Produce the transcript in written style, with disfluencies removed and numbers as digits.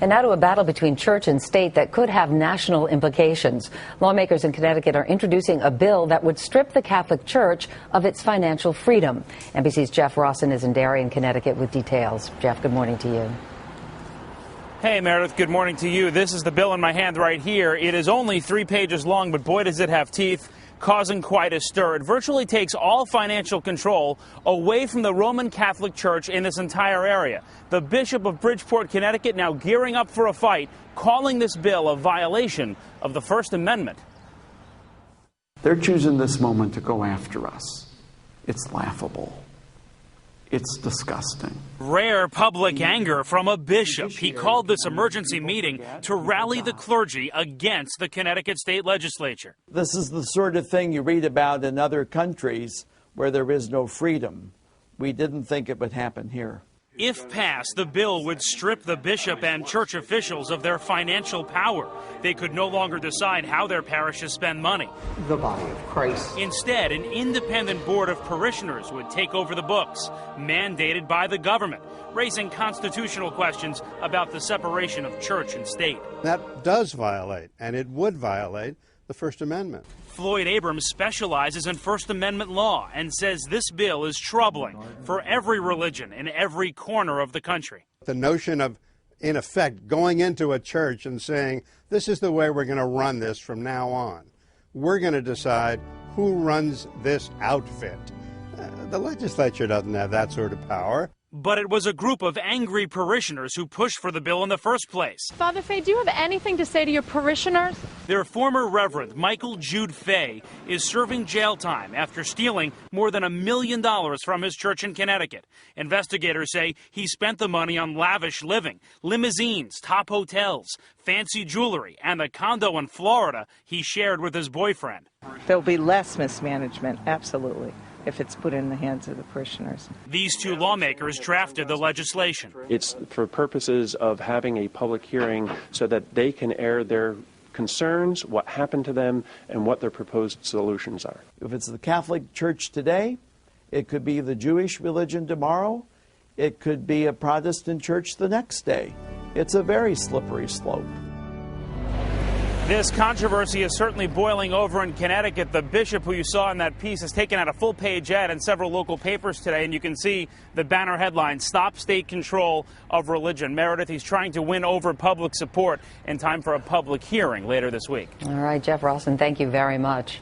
And now to a battle between church and state that could have national implications. Lawmakers in Connecticut are introducing a bill that would strip the Catholic Church of its financial freedom. NBC's Jeff Rawson is in Darien, Connecticut with details. Jeff, good morning to you. Hey, Meredith, good morning to you. This is the bill in my hand right here. It is only 3 pages long, but boy, does it have teeth, causing quite a stir. It virtually takes all financial control away from the Roman Catholic Church in this entire area. The Bishop of Bridgeport, Connecticut, now gearing up for a fight, calling this bill a violation of the First Amendment. They're choosing this moment to go after us. It's laughable. It's disgusting. Rare public anger from a bishop. He called this emergency meeting to rally the clergy against the Connecticut state legislature. This is the sort of thing you read about in other countries where there is no freedom. We didn't think it would happen here. If passed, the bill would strip the bishop and church officials of their financial power. They could no longer decide how their parishes spend money. The body of Christ. Instead, an independent board of parishioners would take over the books, mandated by the government, raising constitutional questions about the separation of church and state. That does violate, and it would violate, the First Amendment. Floyd Abrams specializes in First Amendment law and says this bill is troubling for every religion in every corner of the country. The notion of, in effect, going into a church and saying, this is the way we're going to run this from now on. We're going to decide who runs this outfit. The legislature doesn't have that sort of power. But it was a group of angry parishioners who pushed for the bill in the first place. Father Fay, do you have anything to say to your parishioners? Their former Reverend, Michael Jude Fay, is serving jail time after stealing more than $1 million from his church in Connecticut. Investigators say he spent the money on lavish living, limousines, top hotels, fancy jewelry, and the condo in Florida he shared with his boyfriend. There'll be less mismanagement, absolutely, if it's put in the hands of the parishioners. These two lawmakers drafted the legislation. It's for purposes of having a public hearing so that they can air their concerns, what happened to them, and what their proposed solutions are. If it's the Catholic Church today, it could be the Jewish religion tomorrow, it could be a Protestant church the next day. It's a very slippery slope. This controversy is certainly boiling over in Connecticut. The bishop who you saw in that piece has taken out a full-page ad in several local papers today, and you can see the banner headline, Stop State Control of Religion. Meredith, he's trying to win over public support in time for a public hearing later this week. All right, Jeff Rawson, thank you very much.